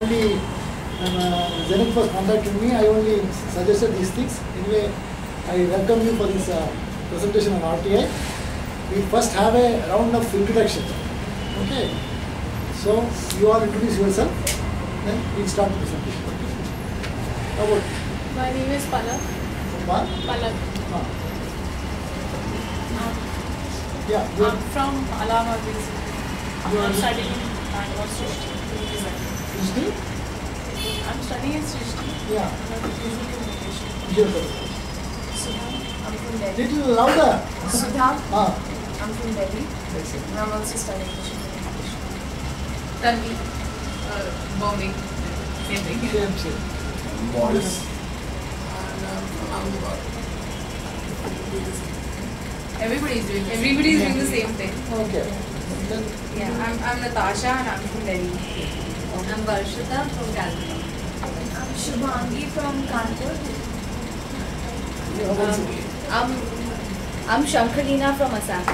Only Zenith was contacting me, I only suggested these things. Anyway, I welcome you for this presentation on RTI. We first have a round of introduction. Okay. So you all introduce yourself, then we'll start the presentation. How about? My name is Palak. Palak. Yeah. I'm from Allahabad. I'm studying in Bangalore Srishti. Srishti? I'm studying in Srishti. Yeah. I'm visual communication. Visual. Sudha, I'm from Delhi. Little louder. Sudha, Ah. I'm from Delhi. That's it. And I'm also studying visual communication. Tanvi, Bombay. Same thing. Same. Boris, and I'm from Ahmedabad. Everybody's doing the same thing. Okay. Then, Yeah, I'm Natasha and I'm from Delhi. I'm Varshita from Calcutta. I'm Shubhangi from Kanpur. I'm Shankhalina from Assam.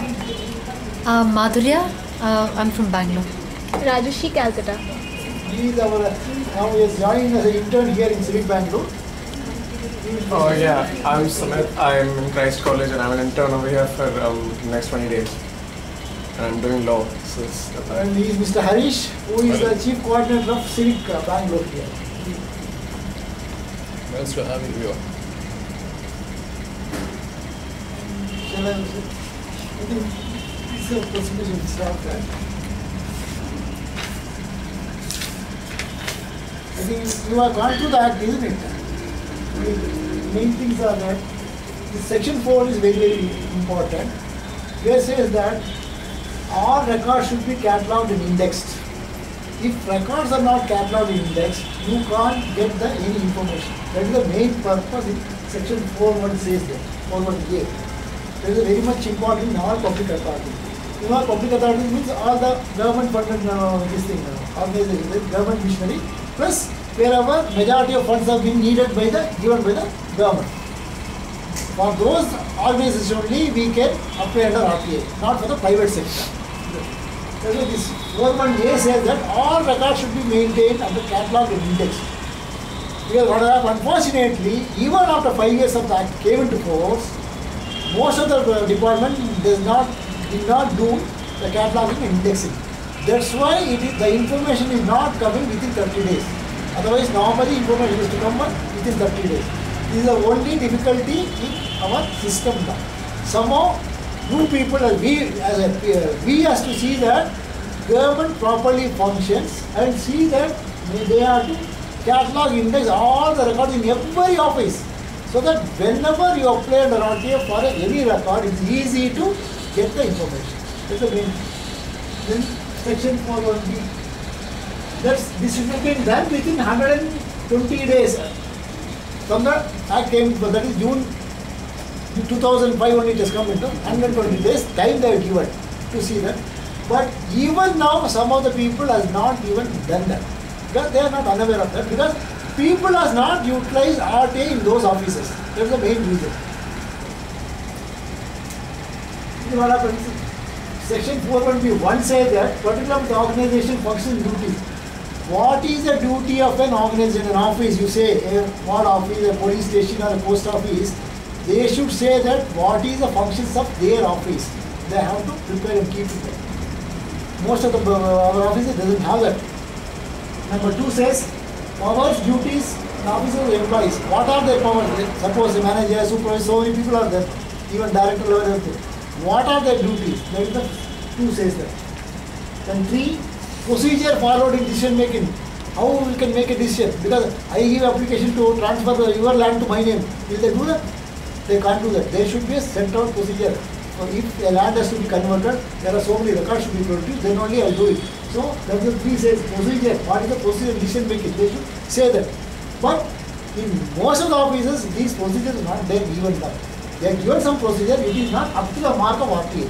Madhurya, I'm from Bangalore. Rajeshi, Calcutta. he is our, now he has joined as an intern here in Civic Bangalore. Oh yeah, I'm Sumit. I'm in Christ College and I'm an intern over here for the next 20 days. And I'm doing law. So it's And he is Mr. Harish, who is the chief coordinator of Civic Bangalore here. Nice to have you here. Shall I think this is a presentation start that. I think you have gone through the act, isn't it? The main things are that this section 4 is very important. Here says that all records should be catalogued and indexed. If records are not catalogued and indexed, you can't get any information. That is the main purpose in section 4.1 says that, 4.1a. That is very much important in all public authorities. In all public authorities means all the government funded organization, government missionary, plus wherever majority of funds have been needed by given by the government. For those organizations only we can apply under RTA, not for the private sector. That's why this 4.1a says that all records should be maintained and catalogued and indexed. Because what happened, unfortunately, even after 5 years of the act came into force, most of the department did not do the cataloging and indexing. That's why the information is not coming within 30 days. Otherwise, normally information is to come within 30 days. This is the only difficulty in our system now. Somehow, you people, we has to see that government properly functions and see that they have to catalog, index all the records in every office, so that whenever you apply under RTA for any record, it's easy to get the information. That's the main. Then section 4.1b. This should have been done within 120 days. From the act came, that is June 2005 only it has come into 120 days time they have given to see that. But even now some of the people has not even done that. Because they are not unaware of that, because people has not utilized RTA in those offices. That's the main reason. What happens? Section 4.1b1 says that particular the organization functions duties. What is the duty of an organization, an office? You say what office, a police station or a post office. They should say that what is the functions of their office. They have to prepare and keep it. Most of our offices doesn't have that. Number 2 says powers, duties, and officers, employees. What are their powers? Suppose the manager, supervisor, so many people are there, even director level, everything. What are their duties? That is the 2 says that. Then 3, procedure followed in decision making. How we can make a decision? Because I give application to transfer your land to my name. Will they do that? They can't do that. There should be a set out procedure. So if a land has to be converted, there are so many records should be produced, then only I'll do it. So that's the 3 says procedure. What is the procedure decision making? They should say that. But in most of the offices, these procedures are not there even now. They are given some procedure, it is not up to the mark of RTA.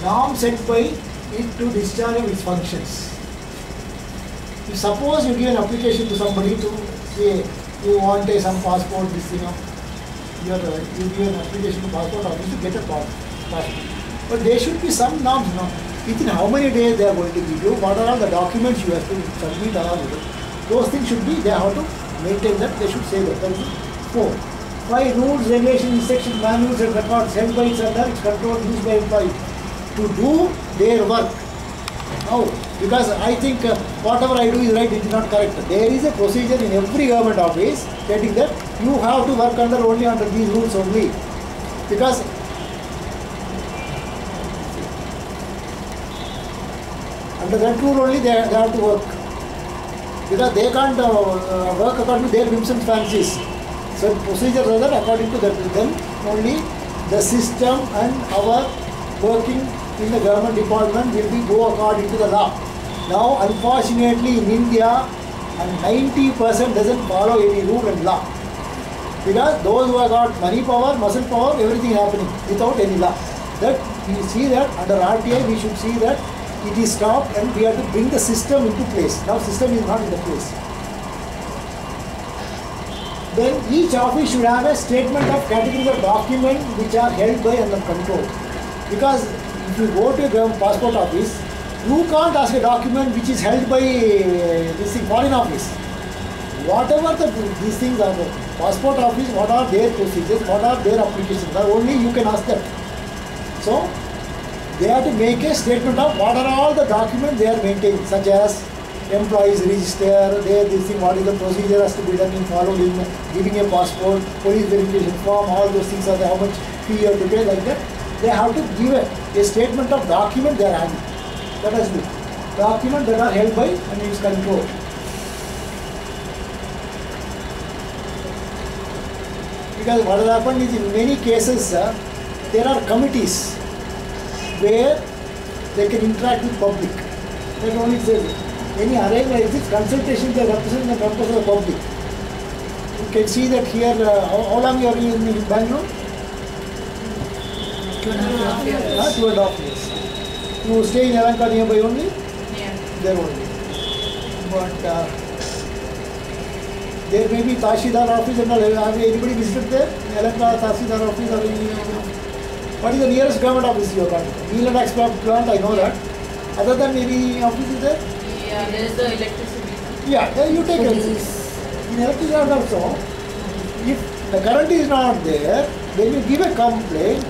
Norm set by it to discharge of its functions. If suppose you give an application to somebody to say you want some passport, this thing, you give an application to passport office to get a passport. But there should be some norms now. Within how many days they are going to give you, what are all the documents you have to submit along with it. Those things should be, they have to maintain that, they should say that. That is 4. 5. Rules, regulations, instructions, manuals and records held by its under its control, used by employees to do their work. Now, because I think whatever I do is right, it is not correct. There is a procedure in every government office stating that you have to work only under these rules only. Because under that rule only they have to work. Because they can't work according to their whims and fancies. So procedures are there according to that. Then only the system and our working in the government department will be go according to the law. Now unfortunately in India, and 90% doesn't follow any rule and law. Because those who have got money power, muscle power, everything happening without any law. That we see that under RTI we should see that it is stopped and we have to bring the system into place. Now system is not in the place. Then each office should have a statement of categories of documents which are held by under control. Because if you go to a passport office, you can't ask a document which is held by this foreign office. Whatever these things are, passport office, what are their procedures, what are their applications, only you can ask them. So they have to make a statement of what are all the documents they are maintaining, such as employees register, this thing, what is the procedure has to be done in followed in giving a passport, police verification form, all those things are there, how much fee you have to pay, like that. They have to give a statement of document they are having. That has to be documents that are held by and its control. Because what has happened is in many cases there are committees where they can interact with public. That only says any arrangement exists, consultations that represent the purpose of the public. You can see that here, how long you are in Bangalore? 2.5 years. 2.5 years. You stay in Yelahanka nearby only? Yeah. There only. But there may be Tahsildar office and all. Have anybody visited there? Yelahanka Tahsildar office or any? What is the nearest government office you have got? Neela tax plant, I know that. Other than any office is there? Yeah, there is the electricity. Yeah, then you take it. In electricity also, if the current is not there, when you give a complaint,